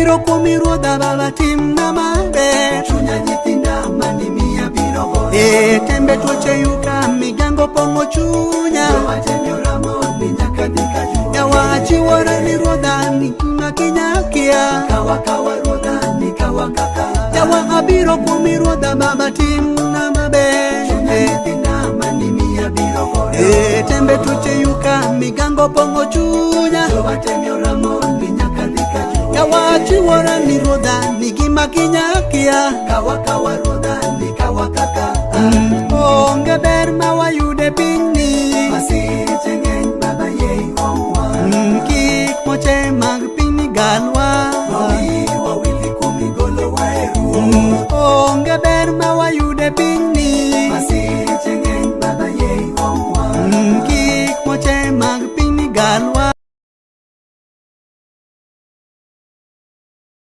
abiro kuomi ruodha baba timna maber. Chunya nyithinda mani miya biro goyo. Tembe tuoche yuka migango pong'o chunya. Jowatemi oramo ni nyaka dhi ka juo. Yawa achiwora ni ruodha ni kuma kinyakia. Kawa kawa ruodha ni kawa kaka. Yawa abiro kuomi ruodha baba timna maber. Chunya nyithinda mani miya biro goyo. Tembe tuoche yuka migango pong'o chunya. Jowatemi oramo ni nyaka dhi ka juo. Yawa achiwora ni ruodha ni gima kinyakia. Kawa kawa ruodha